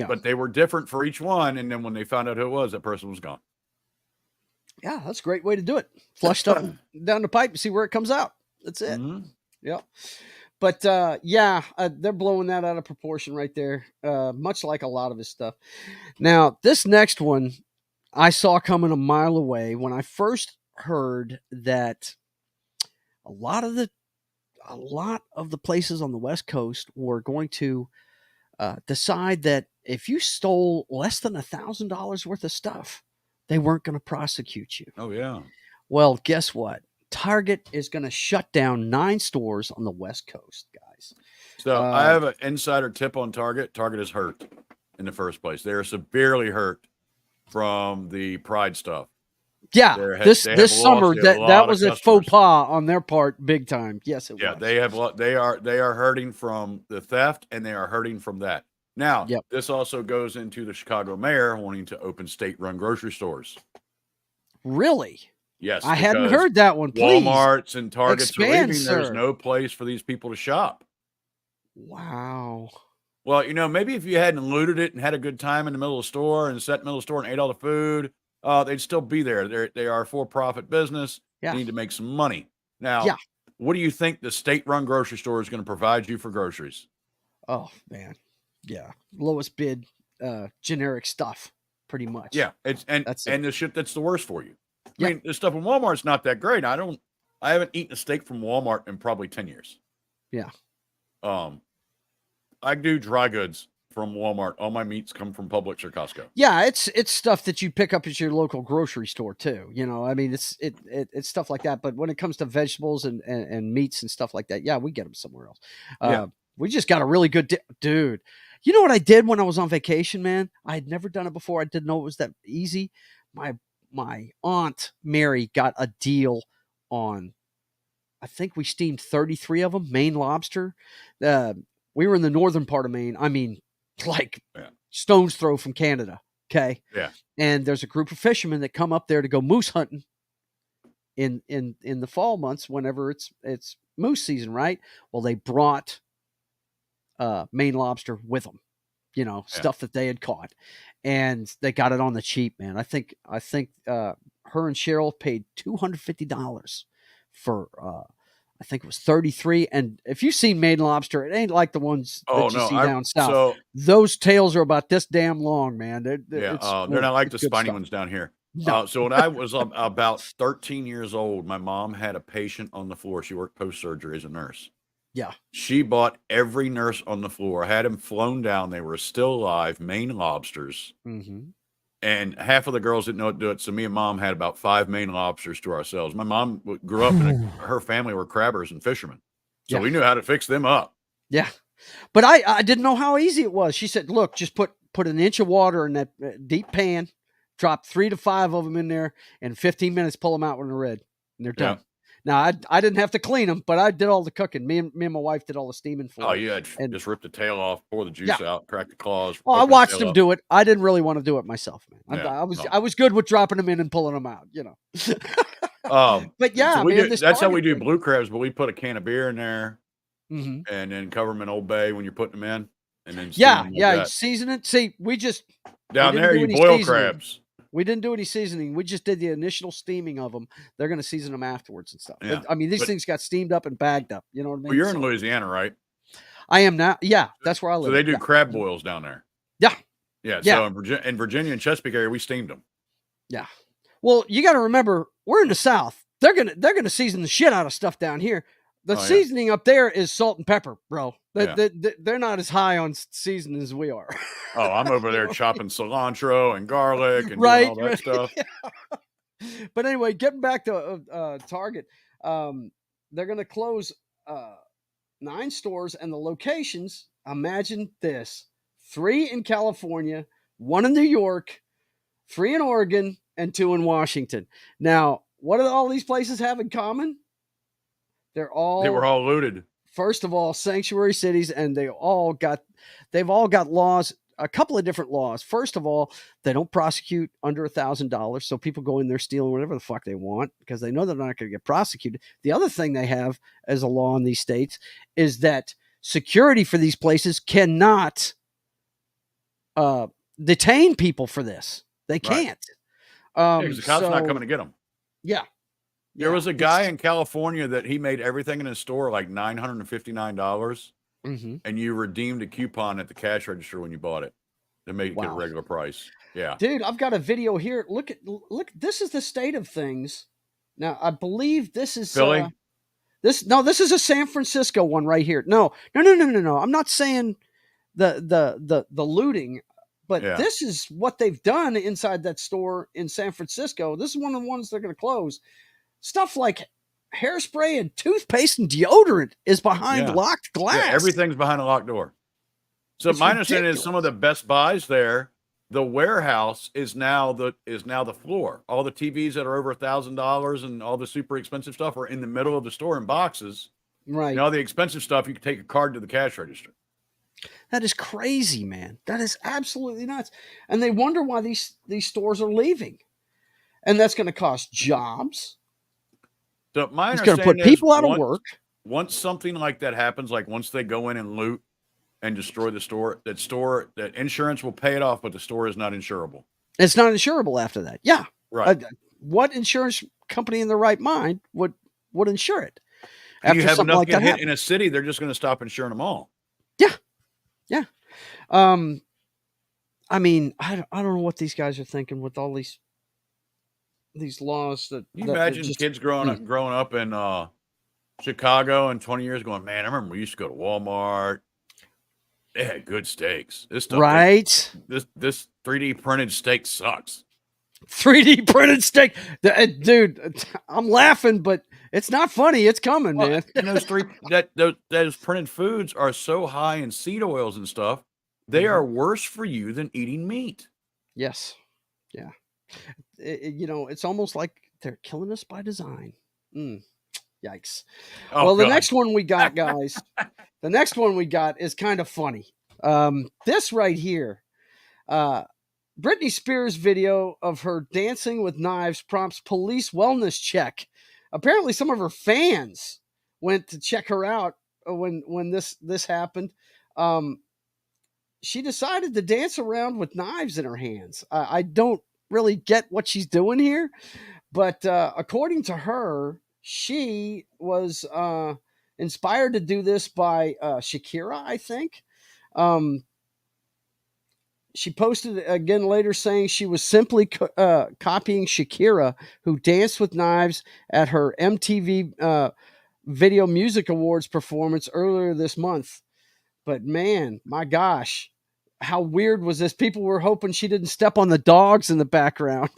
But they were different for each one, and then when they found out who it was, that person was gone. Yeah, that's a great way to do it. Flush stuff down the pipe and see where it comes out. That's it. Mm-hmm. Yeah. But they're blowing that out of proportion right there, much like a lot of his stuff. Now, this next one I saw coming a mile away when I first heard that a lot of the places on the West Coast were going to decide that if you stole less than $1,000 worth of stuff, they weren't going to prosecute you. Oh, yeah. Well, guess what? Target is going to shut down 9 stores on the West Coast, guys. So I have an insider tip on Target. Target is hurt in the first place. They are severely hurt from the Pride stuff. Yeah, this summer that was a faux pas on their part, big time. Yes, it was. Yeah, they are hurting from the theft, and they are hurting from that. Now, this also goes into the Chicago mayor wanting to open state-run grocery stores. Really? Yes. I hadn't heard that one. Please. Walmarts and Targets are leaving. Sir. There's no place for these people to shop. Wow. Well, maybe if you hadn't looted it and had a good time in the middle of the store and sat in the middle of the store and ate all the food, they'd still be there. They are a for-profit business. Yeah. They need to make some money. Now, what do you think the state-run grocery store is going to provide you for groceries? Oh, man. Yeah. Lowest bid, generic stuff, pretty much. Yeah. And the shit that's the worst for you. I mean, the stuff in Walmart's not that great. I haven't eaten a steak from Walmart in probably 10 years. Yeah. I do dry goods from Walmart. All my meats come from Publix or Costco. Yeah, it's stuff that you pick up at your local grocery store too. I mean, it's stuff like that. But when it comes to vegetables and meats and stuff like that, we get them somewhere else. We just got a really good dude. You know what I did when I was on vacation, man? I had never done it before. I didn't know it was that easy. My aunt Mary got a deal on, I think we steamed 33 of them, Maine lobster. We were in the northern part of Maine. I mean, like stone's throw from Canada. Okay. Yeah. And there's a group of fishermen that come up there to go moose hunting in the fall months, whenever it's moose season, right? Well, they brought Maine lobster with them, stuff that they had caught, and they got it on the cheap, man. I think her and Cheryl paid $250 for I think it was 33. And if you've seen Maine lobster, it ain't like the ones that you see down south. So, those tails are about this damn long, man. They're not like the spiny ones down here. No. So when I was about 13 years old, my mom had a patient on the floor. She worked post-surgery as a nurse. Yeah. She bought every nurse on the floor, had them flown down. They were still alive, Maine lobsters. Mm-hmm. And half of the girls didn't know what to do it. So me and mom had about 5 Maine lobsters to ourselves. My mom grew up her family were crabbers and fishermen. So we knew how to fix them up. Yeah. But I didn't know how easy it was. She said, look, just put an inch of water in that deep pan, drop 3 to 5 of them in there, and 15 minutes, pull them out when they're red. And they're done. Yeah. Now, I didn't have to clean them, but I did all the cooking. Me and my wife did all the steaming for them. Oh, yeah. Just rip the tail off, pour the juice out, crack the claws. Oh, I watched them do it. I didn't really want to do it myself, man. I was good with dropping them in and pulling them out, But yeah, so that's how we do blue crabs, but we put a can of beer in there and then cover them in Old Bay when you're putting them in. and then Yeah, steam 'em yeah. like You that. season it. See, we Down didn't there, do you any boil seasoning. crabs. We didn't do any seasoning. We just did the initial steaming of them. They're going to season them afterwards and stuff. Yeah. I mean, these But- things got steamed up and bagged up. You know what I mean? Well, you're in So, Louisiana, right? I am now. Yeah, that's where I live. So they do Yeah. crab boils down there. Yeah. Yeah. Yeah. So in Virginia and Chesapeake area, we steamed them. Yeah. Well, you got to remember, we're in the South. They're gonna season the shit out of stuff down here. The seasoning up there is salt and pepper, bro. They're not as high on seasoning as we are. Oh, I'm over there chopping cilantro and garlic and Right, doing all that right. stuff. But anyway, getting back to Target, they're going to close 9 stores, and the locations, imagine this: 3 in California, 1 in New York, 3 in Oregon, and 2 in Washington. Now, what do all these places have in common? They were all looted. First of all, sanctuary cities, and they've all got laws, a couple of different laws. First of all, they don't prosecute under $1,000, so people go in there stealing whatever the fuck they want because they know they're not going to get prosecuted. The other thing they have as a law in these states is that security for these places cannot detain people for this. They can't. Because the cops are not coming to get them. Yeah. There was a guy in California that he made everything in his store like $959, and you redeemed a coupon at the cash register when you bought it to make it a regular price. Yeah, dude, I've got a video here. Look. This is the state of things. Now, I believe this is Philly. This is a San Francisco one right here. No. I'm not saying the looting. But this is what they've done inside that store in San Francisco. This is one of the ones they're going to close. Stuff like hairspray and toothpaste and deodorant is behind locked glass. Yeah, everything's behind a locked door. So my understanding is some of the Best Buys there, the warehouse is now the floor. All the TVs that are over $1,000 and all the super expensive stuff are in the middle of the store in boxes. Right. And all the expensive stuff, you can take a card to the cash register. That is crazy, man. That is absolutely nuts. And they wonder why these stores are leaving. And that's going to cost jobs. So my it's going to put people out of work. Once something like that happens, like once they go in and loot and destroy the store, that insurance will pay it off, but the store is not insurable. It's not insurable after that. Yeah. Right. What insurance company in their right mind would insure it? After you have enough like hit in a city, they're just going to stop insuring them all. Yeah. Yeah. I mean, I don't know what these guys are thinking with all these laws that you imagine kids growing up in Chicago in 20 years going, man, I remember we used to go to Walmart. They had good steaks. This stuff, right? This 3D printed steak sucks. 3D printed steak, dude. I'm laughing, but it's not funny. It's coming, man. And those printed foods are so high in seed oils and stuff. They are worse for you than eating meat. Yes. Yeah. It's almost like they're killing us by design. Yikes. Oh, well, the next one we got, guys, the next one we got is kind of funny. This right here, Britney Spears' video of her dancing with knives prompts police wellness check. Apparently, some of her fans went to check her out when this happened. She decided to dance around with knives in her hands. I don't really get what she's doing here, but according to her, she was inspired to do this by Shakira, I think. She posted again later saying she was simply copying Shakira, who danced with knives at her MTV Video Music Awards performance earlier this month. But man, my gosh, how weird was this? People were hoping she didn't step on the dogs in the background.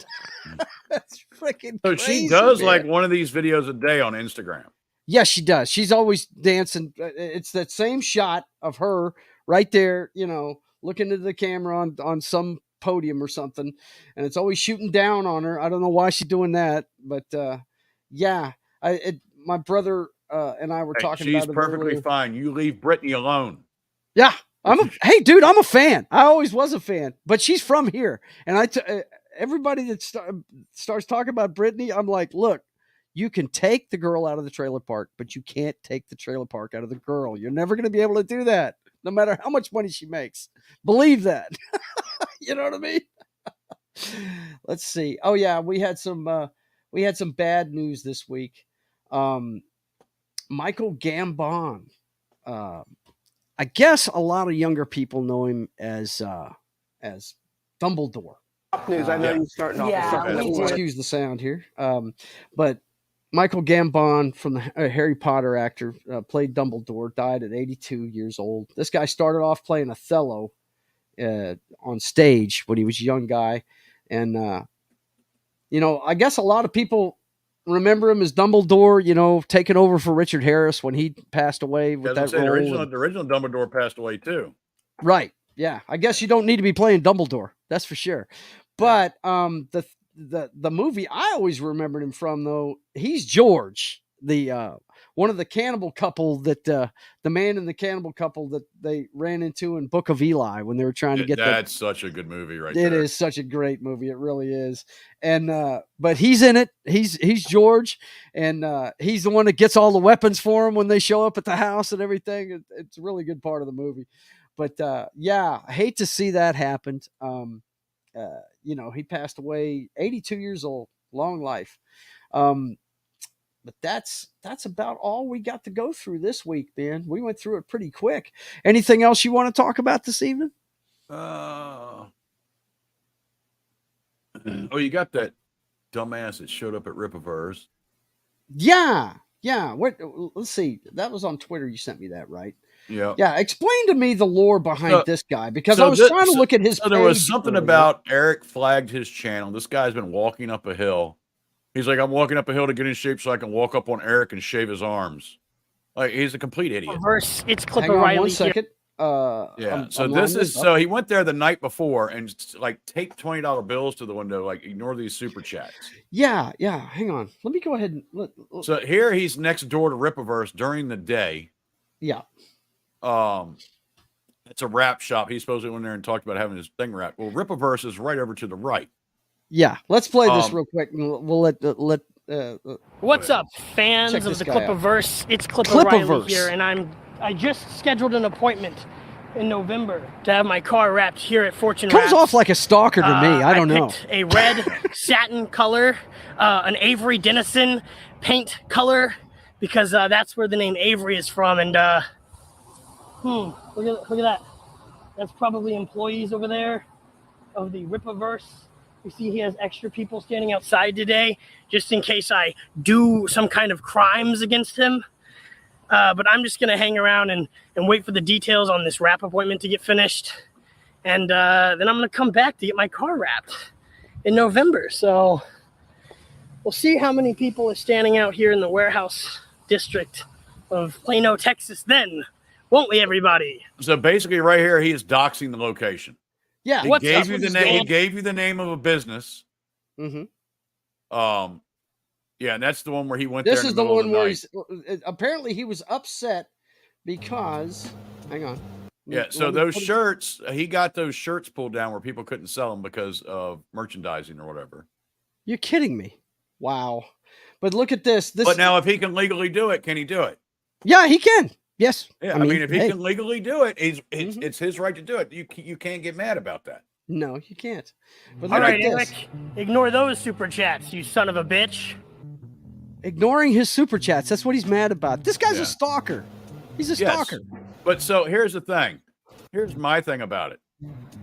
That's freaking crazy. So she does like one of these videos a day on Instagram. Yes, she does. She's always dancing. It's that same shot of her right there, looking into the camera on some podium or something. And it's always shooting down on her. I don't know why she's doing that. But yeah, my brother and I were talking about it. She's perfectly fine. You leave Britney alone. Yeah. Hey, dude, I'm a fan. I always was a fan, but she's from here. And everybody that starts talking about Britney, I'm like, look, you can take the girl out of the trailer park, but you can't take the trailer park out of the girl. You're never going to be able to do that. no matter how much money she makes. Believe that. You know what I mean? Let's see. Oh yeah, we had some bad news this week. Michael Gambon. I guess a lot of younger people know him as Dumbledore. News. I know you're starting off. Yeah, we do. Excuse the sound here. But Michael Gambon from the Harry Potter actor played Dumbledore, died at 82 years old. This guy started off playing Othello on stage when he was a young guy. And, I guess a lot of people remember him as Dumbledore, taking over for Richard Harris when he passed away with that role. The original Dumbledore passed away too. Right. Yeah. I guess you don't need to be playing Dumbledore. That's for sure. But the movie I always remembered him from, though, he's George, the one of the cannibal couple that the man in the cannibal couple that they ran into in Book of Eli when they were trying to get that's such a good movie right there. It is such a great movie. It really is. And but he's in it. He's George, and he's the one that gets all the weapons for him when they show up at the house and everything. It's a really good part of the movie. But yeah, I hate to see that happen. He passed away 82 years old, long life. But that's about all we got to go through this week, Ben. We went through it pretty quick. Anything else you want to talk about this evening? Oh, you got that dumbass that showed up at Ripaverse. Yeah. Let's see. That was on Twitter. You sent me that, right? Yeah. Yeah. Explain to me the lore behind this guy, because I was trying to look at his page. There was something about Eric flagged his channel. This guy's been walking up a hill. He's like, I'm walking up a hill to get in shape so I can walk up on Eric and shave his arms. Like, he's a complete idiot. It's Clip Hang on O'Reilly 1 second. So he went there the night before and like taped $20 bills to the window, like ignore these super chats. Yeah. Hang on. Let me go ahead and So here he's next door to Ripaverse during the day. Yeah. It's a wrap shop. He supposedly went there and talked about having his thing wrapped. Well, Ripaverse is right over to the right. Yeah. Let's play this real quick, and we'll let. What's up, fans of the Clipaverse? It's Clip O'Reilly here, and I just scheduled an appointment in November to have my car wrapped here at Fortune Comes Wraps. off like a stalker to me. I don't know. A red satin color, an Avery Dennison paint color, because that's where the name Avery is from. And look at that. That's probably employees over there of the Ripaverse. You see he has extra people standing outside today, just in case I do some kind of crimes against him. But I'm just going to hang around and wait for the details on this wrap appointment to get finished. And then I'm going to come back to get my car wrapped in November. So we'll see how many people are standing out here in the warehouse district of Plano, Texas then. Won't we, everybody? So basically right here, he is doxing the location. Yeah. He gave you the name. He gave you the name of a business. Mm-hmm. Yeah, and that's the one where he went. This there is the one where he's apparently he was upset because. Hang on. Yeah, so those shirts, he got those shirts pulled down where people couldn't sell them because of merchandising or whatever. You're kidding me! Wow. But look at this. But now, if he can legally do it, can he do it? Yeah, he can. Yes. Yeah, I mean if he can legally do it, it's his right to do it. You can't get mad about that. No, you can't. But all right, Eric, ignore those super chats, you son of a bitch. Ignoring his super chats. That's what he's mad about. This guy's a stalker. He's a stalker. But so here's the thing. Here's my thing about it.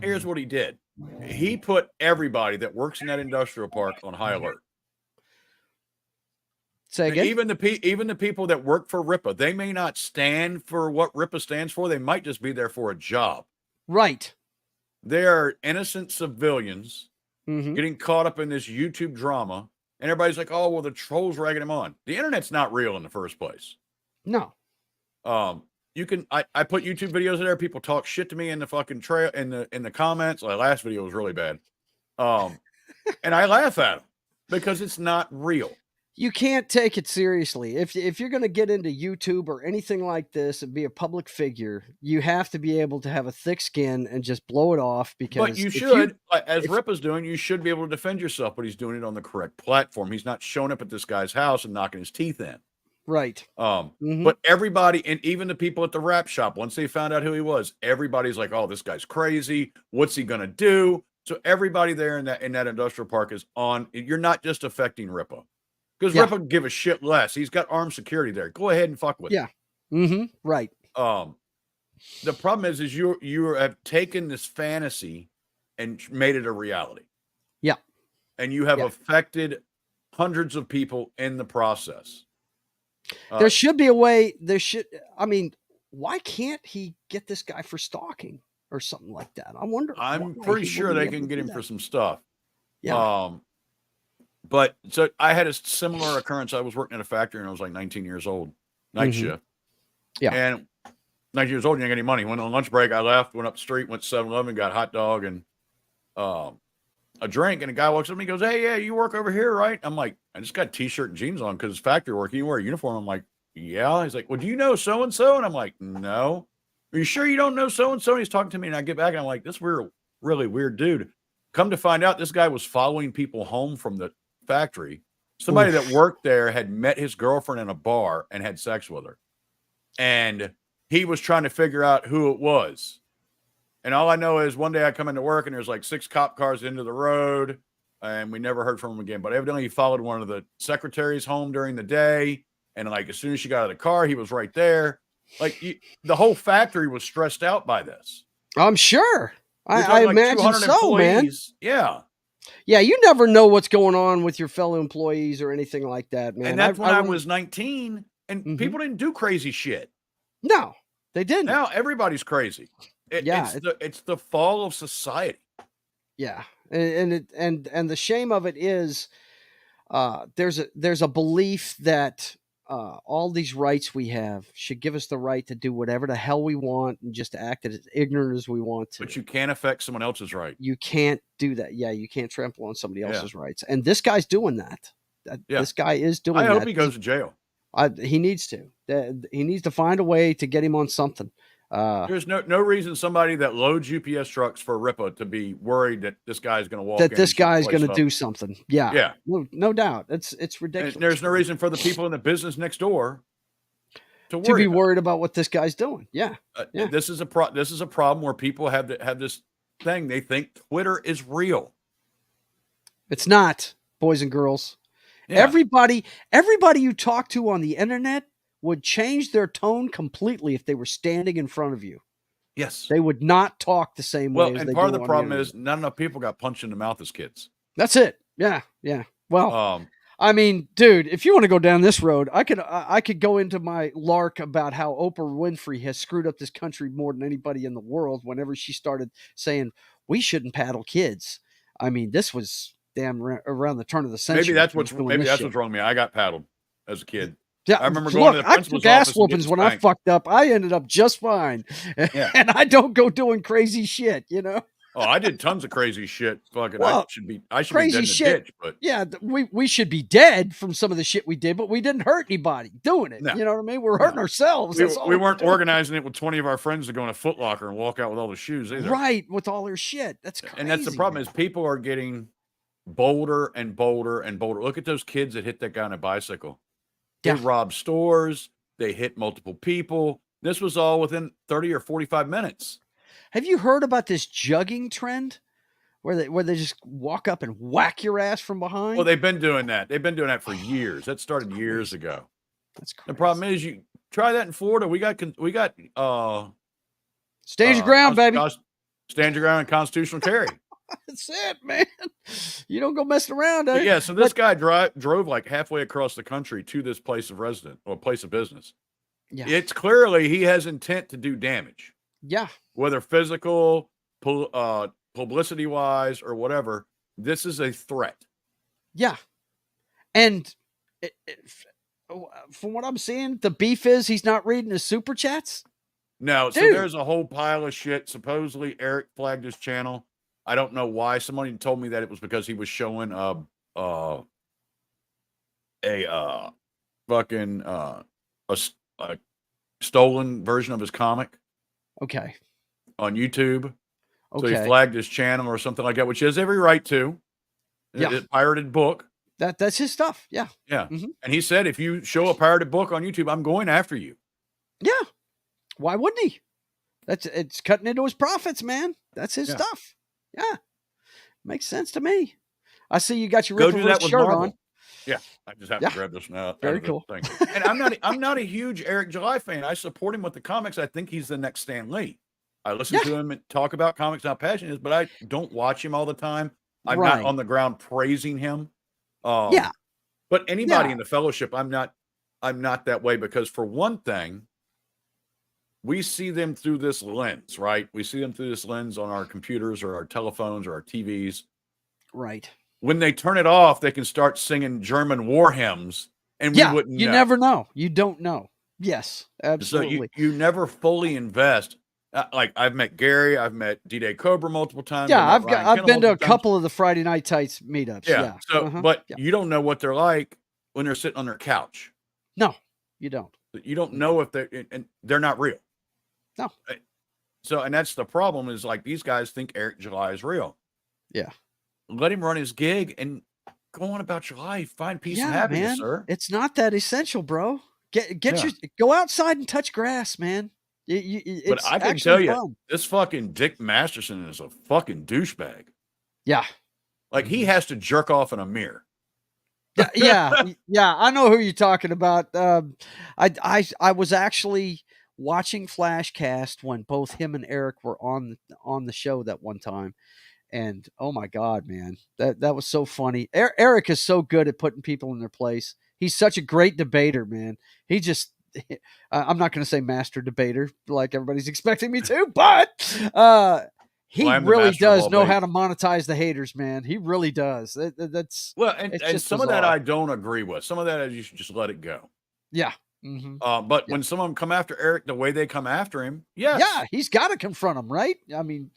Here's what he did. He put everybody that works in that industrial park on high alert. Say again? Even the people that work for RIPA, they may not stand for what RIPA stands for. They might just be there for a job. Right. They are innocent civilians getting caught up in this YouTube drama. And everybody's like, oh, well, the trolls ragging him on. The internet's not real in the first place. No. You can I put YouTube videos in there. People talk shit to me in the fucking trail in the comments. My last video was really bad. And I laugh at them because it's not real. You can't take it seriously. If you're going to get into YouTube or anything like this and be a public figure, you have to be able to have a thick skin and just blow it off. Because but you should, as Ripa's doing, you should be able to defend yourself. But he's doing it on the correct platform. He's not showing up at this guy's house and knocking his teeth in. Right. But everybody, and even the people at the wrap shop, once they found out who he was, everybody's like, "Oh, this guy's crazy. What's he gonna do?" So everybody there in that industrial park is on. You're not just affecting Ripa, because Ripa can give a shit less. He's got armed security there. Go ahead and fuck with him. Right. The problem is you have taken this fantasy and made it a reality. Yeah. And you have affected hundreds of people in the process. There should be a way. I mean, why can't he get this guy for stalking or something like that? I wonder. I'm pretty sure they can get him for some stuff. Yeah. But so I had a similar occurrence. I was working at a factory and I was like 19 years old, night shift. Yeah. And 19 years old, you ain't got any money. Went on lunch break. I left, went up the street, went to 7-Eleven, got a hot dog and a drink. And a guy walks up to me and goes, "Hey, yeah, you work over here, right?" I'm like, "I just got a t-shirt and jeans on because it's factory work. You wear a uniform." I'm like, "Yeah." He's like, "Well, do you know so-and-so?" And I'm like, "No." "Are you sure you don't know so-and-so?" And he's talking to me and I get back and I'm like, "This weird, really weird dude." Come to find out, this guy was following people home from the factory. Somebody that worked there had met his girlfriend in a bar and had sex with her. And he was trying to figure out who it was. And all I know is one day I come into work and there's like 6 cop cars into the road and we never heard from him again. But evidently he followed one of the secretaries home during the day. And like, as soon as she got out of the car, he was right there. Like the whole factory was stressed out by this. I'm sure. I imagine so, man. Yeah. Yeah. You never know what's going on with your fellow employees or anything like that, man. And that's when I was 19 and people didn't do crazy shit. No, they didn't. Now everybody's crazy. It's the fall of society. Yeah. And the shame of it is there's a belief that all these rights we have should give us the right to do whatever the hell we want and just act as ignorant as we want to. But you can't affect someone else's right. You can't do that. Yeah, you can't trample on somebody else's rights. And this guy's doing that. This guy is doing that. I hope he goes to jail. He needs to. He needs to find a way to get him on something. There's no reason somebody that loads UPS trucks for Ripa to be worried that this guy's going to walk in. That this guy's going to do something. Yeah. Yeah. No doubt. It's ridiculous. And there's no reason for the people in the business next door to be worried about what this guy's doing. Yeah. This is a problem where people have this thing. They think Twitter is real. It's not, boys and girls. Yeah. Everybody you talk to on the internet would change their tone completely if they were standing in front of you. Yes. They would not talk the same way. Well, and part of the problem is not enough people got punched in the mouth as kids. That's it. Yeah. Yeah. Well, I mean, dude, if you want to go down this road, I could go into my lark about how Oprah Winfrey has screwed up this country more than anybody in the world whenever she started saying we shouldn't paddle kids. I mean, this was around the turn of the century. Maybe that's what's wrong with me. I got paddled as a kid. Yeah, I remember going to the principal's I took office ass whoopings when I fucked up. I ended up just fine, and I don't go doing crazy shit. You know. Oh, I did tons of crazy shit. Fucking, I should be dead in the ditch. But yeah, we should be dead from some of the shit we did, but we didn't hurt anybody doing it. No. You know what I mean? We're hurting ourselves. We weren't organizing it with 20 of our friends to go in a Foot Locker and walk out with all the shoes either. Right, with all their shit. That's crazy. And that's the problem is people are getting bolder and bolder and bolder. Look at those kids that hit that guy on a bicycle. They robbed stores. They hit multiple people. This was all within 30 or 45 minutes. Have you heard about this jugging trend where they just walk up and whack your ass from behind? Well, they've been doing that. They've been doing that for years. That started years ago. That's crazy. The problem is you try that in Florida. We got stand your ground, baby. Stand your ground and constitutional carry. That's it, man. You don't go messing around. Yeah. So this guy drove like halfway across the country to this place of residence or place of business. Yeah. It's clearly he has intent to do damage. Yeah. Whether physical, publicity wise or whatever, this is a threat. Yeah. And from what I'm seeing, the beef is he's not reading his super chats. No. Dude. So there's a whole pile of shit. Supposedly Eric flagged his channel. I don't know why. Somebody told me that it was because he was showing a stolen version of his comic. Okay. On YouTube. Okay. So he flagged his channel or something like that, which he has every right to. Yeah. It's a pirated book. That's his stuff. Yeah. Yeah. Mhm. And he said, if you show a pirated book on YouTube, I'm going after you. Yeah. Why wouldn't he? It's cutting into his profits, man. That's his stuff. Yeah. Makes sense to me. I see you got your Go Ripple do that with shirt Marvel. on. Yeah, I just have to grab this now. Very out of the cool. thing. And I'm not a huge Eric July fan. I support him with the comics. I think he's the next Stan Lee. I listen to him and talk about comics, how passionate he is, but I don't watch him all the time. I'm not on the ground praising him. But anybody in the fellowship, I'm not that way, because for one thing, we see them through this lens, right? We see them through this lens on our computers or our telephones or our TVs. Right. When they turn it off, they can start singing German war hymns, and we wouldn't know. You never know. You don't know. Yes, absolutely. So you never fully invest. Like, I've met Gary, I've met D-Day Cobra multiple times. Yeah, I've been to a couple of the Friday Night Tights meetups. Yeah. So, but you don't know what they're like when they're sitting on their couch. No, you don't. You don't know if they're not real. No. So, and that's the problem, is like, these guys think Eric July is real. Yeah. Let him run his gig and go on about your life. Find peace and happiness, man. sir. It's not that essential, bro. Go outside and touch grass, man. But I can tell you, this fucking Dick Masterson is a fucking douchebag. Yeah. Like, he has to jerk off in a mirror. Yeah. I know who you're talking about. I was actually watching Flashcast when both him and Eric were on the show that one time. And oh my God, man, that was so funny. Eric is so good at putting people in their place. He's such a great debater, man. He just, I'm not going to say master debater like everybody's expecting me to, but he really does know how to monetize the haters, man. He really does. That's and some of that I don't agree with. Some of that you should just let it go. Yeah. Mm-hmm. But when some of them come after Eric the way they come after him, yes. Yeah, he's got to confront him, right? I mean,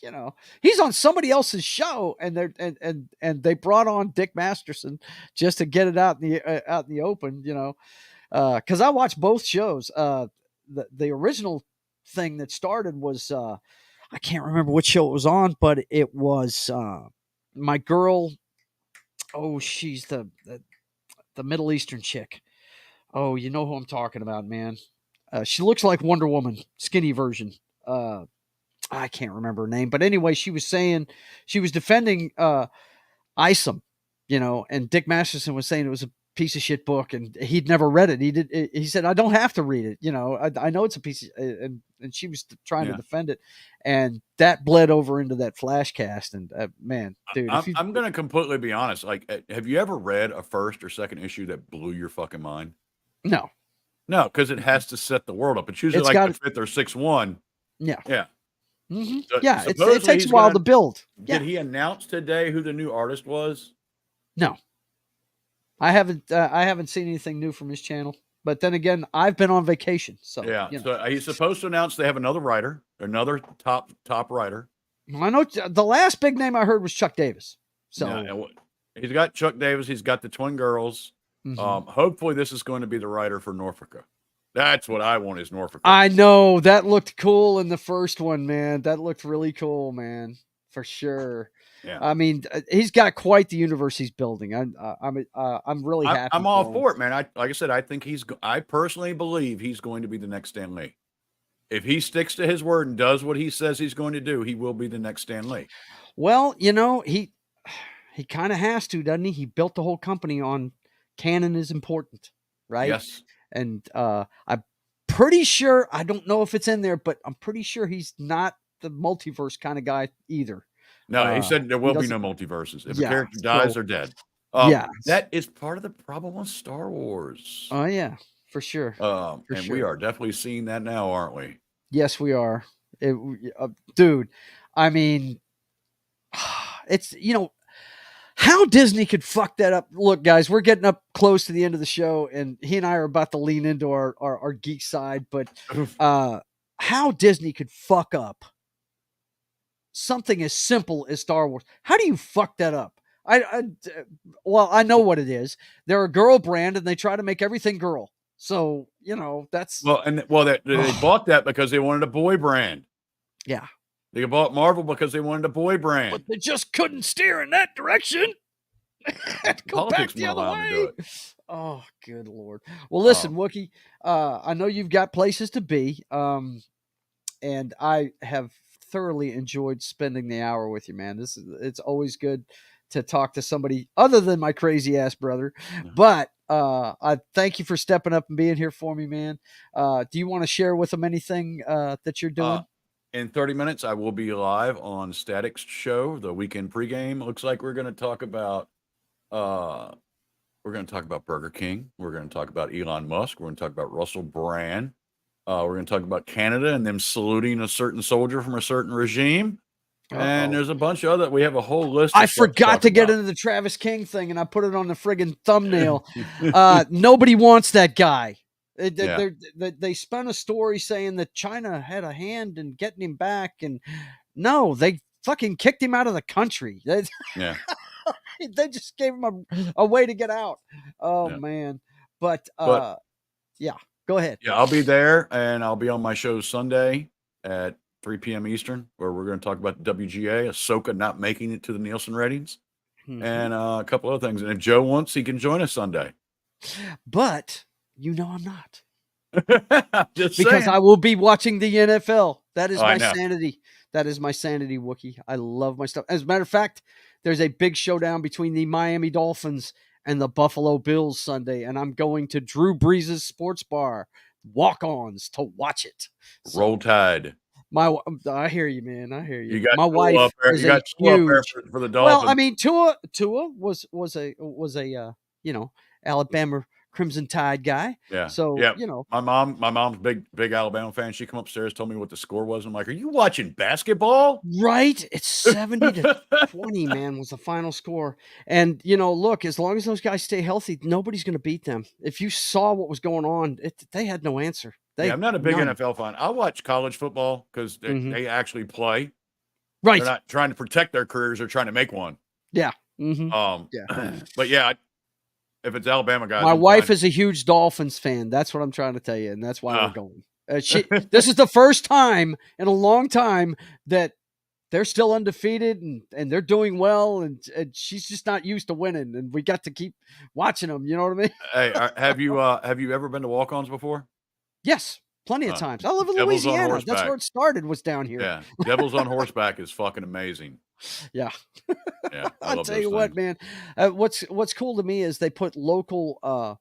he's on somebody else's show, and they brought on Dick Masterson just to get it out in the open, because I watched both shows. The original thing that started was I can't remember what show it was on, but it was my girl. Oh, she's the Middle Eastern chick. Oh, you know who I'm talking about, man. She looks like Wonder Woman, skinny version. I can't remember her name. But anyway, she was defending Isom, and Dick Masterson was saying it was a piece of shit book and he'd never read it. He said, I don't have to read it. I know it's a piece of, and she was trying to defend it. And that bled over into that Flashcast. And man, dude, I'm going to completely be honest. Like, have you ever read a first or second issue that blew your fucking mind? No, because it has to set the world up. It's usually the fifth or sixth one. Yeah. Mm-hmm. So, yeah, it takes a while to build. Did he announce today who the new artist was? No, I haven't seen anything new from his channel. But then again, I've been on vacation, so So he's supposed to announce they have another writer, another top writer. I know the last big name I heard was Chuck Davis. So he's got Chuck Davis. He's got the twin girls. Mm-hmm. Hopefully this is going to be the writer for Norfolk. That's what I want, is Norfolk. I know that looked cool in the first one, man. That looked really cool, man, for sure. Yeah. I mean, he's got quite the universe he's building. I'm really happy. I'm all for it, man. Like I said, I personally believe he's going to be the next Stan Lee. If he sticks to his word and does what he says he's going to do, he will be the next Stan Lee. Well, he kind of has to, doesn't he? He built the whole company on canon is important, right? Yes. And I'm pretty sure, I don't know if it's in there, but I'm pretty sure he's not the multiverse kind of guy either. No, he said there will be no multiverses. If a character dies, they're dead. That is part of the problem with Star Wars. Oh, yeah, for sure. We are definitely seeing that now, aren't we? Yes, we are. Dude, I mean, it's, how Disney could fuck that up. Look, guys, we're getting up close to the end of the show, and he and I are about to lean into our geek side, but how Disney could fuck up something as simple as Star Wars. How do you fuck that up? Well, I know what it is. They're a girl brand, and they try to make everything girl. So, that's... They bought that because they wanted a boy brand. Yeah. They bought Marvel because they wanted a boy brand. But they just couldn't steer in that direction. Go Politics back the won't other allow me to do way. it. Oh, good Lord. Well, listen, Oh. Wookie, I know you've got places to be, and I have thoroughly enjoyed spending the hour with you, man. It's always good to talk to somebody other than my crazy ass brother. But I thank you for stepping up and being here for me, man. Do you want to share with them anything that you're doing? In 30 minutes, I will be live on Static's show, the weekend pregame. Looks like we're going to talk about Burger King. We're going to talk about Elon Musk. We're going to talk about Russell Brand. We're going to talk about Canada and them saluting a certain soldier from a certain regime. And there's a bunch of other. We have a whole list. I forgot to get into the Travis King thing, and I put it on the friggin' thumbnail. Nobody wants that guy. They spun a story saying that China had a hand in getting him back, and no, they fucking kicked him out of the country. Yeah. They just gave him a way to get out. Oh, man. But yeah, go ahead. Yeah, I'll be there, and I'll be on my show Sunday at 3 p.m. Eastern, where we're going to talk about the WGA, Ahsoka not making it to the Nielsen ratings, and a couple other things. And if Joe wants, he can join us Sunday. But you know I'm not. Just because saying. I will be watching the NFL. That is my know. sanity. That is my sanity, Wookie. I love my stuff. As a matter of fact, there's a big showdown between the Miami Dolphins and the Buffalo Bills Sunday, and I'm going to Drew Brees' sports bar, walk-ons, to watch it. So, Roll Tide. I hear you, man. I hear you. You got my wife up there. is you got a huge up there for the Dolphins. Well, I mean, Tua was a Alabama Crimson Tide guy. Yeah. So yeah. My mom's big Alabama fan. She come upstairs, told me what the score was. I'm like, are you watching basketball? Right. It's 70-20, man, was the final score. And look, as long as those guys stay healthy, nobody's going to beat them. If you saw what was going on, they had no answer. I'm not a big NFL fan. I watch college football because they actually play. Right. They're not trying to protect their careers; they're trying to make one. Yeah. But yeah, if it's Alabama guys, my wife is a huge Dolphins fan. That's what I'm trying to tell you, and that's why we're going. This is the first time in a long time that they're still undefeated and they're doing well, and she's just not used to winning, and we got to keep watching them. You know what I mean? Hey, have you ever been to walk-ons before? Yes, plenty of times. I live in Louisiana. That's where it started. Was down here. Yeah, Devils on Horseback is fucking amazing. Yeah. Yeah, I'll tell you what, man. What's cool to me is they put local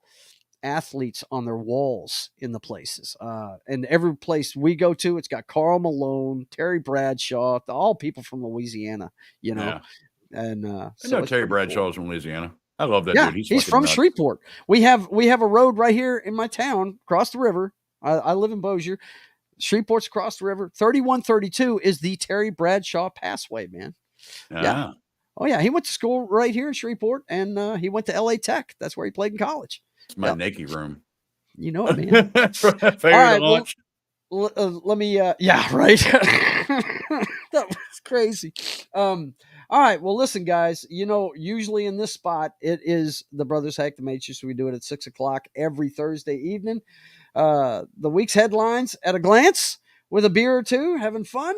athletes on their walls in the places. And every place we go to, it's got Karl Malone, Terry Bradshaw, all people from Louisiana. Yeah. And I know Terry Bradshaw's from Louisiana. I love that dude. He's from nuts. Shreveport. We have a road right here in my town, across the river. I live in Bossier. Shreveport's across the river. 3132 is the Terry Bradshaw Passway, man. Yeah. Oh, yeah. He went to school right here in Shreveport, and he went to LA Tech. That's where he played in college. It's my naked room. You know it, man. Favorite lunch. Let me, yeah, right. That was crazy. All right. Well, listen, guys, usually in this spot, it is the Brothers Hack the Matrix. We do it at 6:00 every Thursday evening. The week's headlines at a glance with a beer or two, having fun.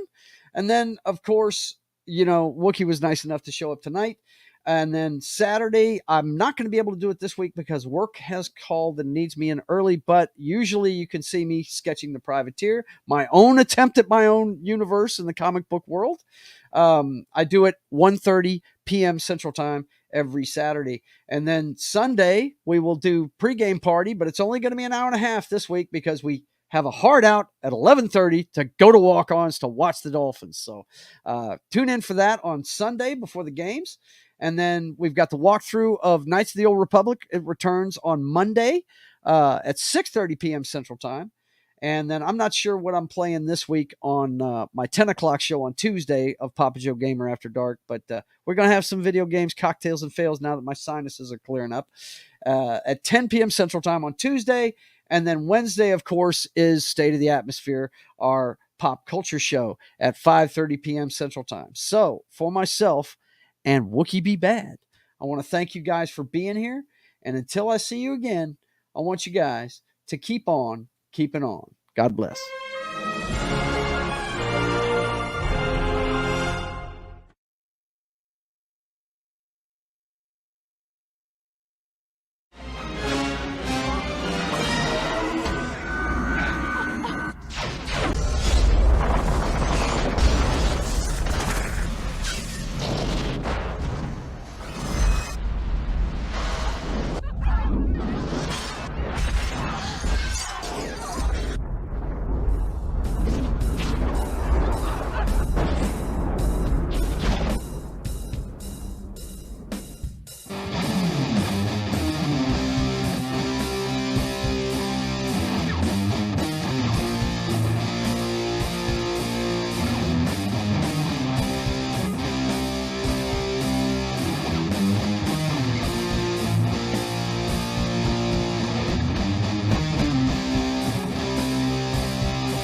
And then, of course, Wookie was nice enough to show up tonight. And then Saturday, I'm not going to be able to do it this week because work has called and needs me in early. But usually you can see me sketching The Privateer, my own attempt at my own universe in the comic book world. I do it 1:30 p.m. Central Time every Saturday. And then Sunday, we will do pregame party, but it's only going to be an hour and a half this week because we have a hard out at 11:30 to go to walk-ons to watch the Dolphins. So tune in for that on Sunday before the games. And then we've got the walkthrough of Knights of the Old Republic. It returns on Monday at 6:30 p.m. Central Time. And then I'm not sure what I'm playing this week on my 10 o'clock show on Tuesday of Papa Joe Gamer After Dark. But we're going to have some video games, cocktails, and fails now that my sinuses are clearing up at 10 p.m. Central Time on Tuesday. And then Wednesday, of course, is State of the Atmosphere, our pop culture show at 5:30 p.m. Central Time. So for myself and Wookie Be Bad, I want to thank you guys for being here. And until I see you again, I want you guys to keep on keeping on. God bless.